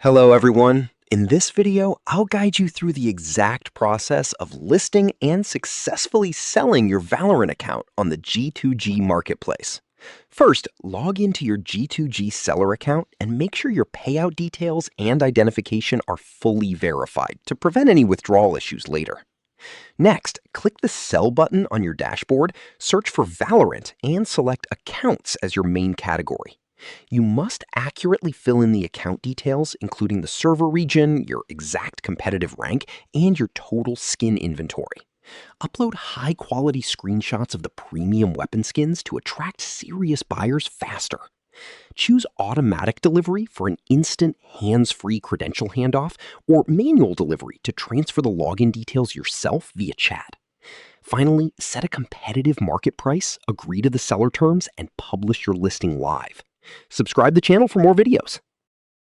Hello everyone. In this video, I'll guide you through the exact process of listing and successfully selling your Valorant account on the G2G marketplace. First, log into your G2G seller account and make sure your payout details and identification are fully verified to prevent any withdrawal issues later. Next, click the Sell button on your dashboard, search for Valorant, and select Accounts as your main category. You must accurately fill in the account details, including the server region, your exact competitive rank, and your total skin inventory. Upload high-quality screenshots of the premium weapon skins to attract serious buyers faster. Choose automatic delivery for an instant hands-free credential handoff, or manual delivery to transfer the login details yourself via chat. Finally, set a competitive market price, agree to the seller terms, and publish your listing live. Subscribe to the channel for more videos.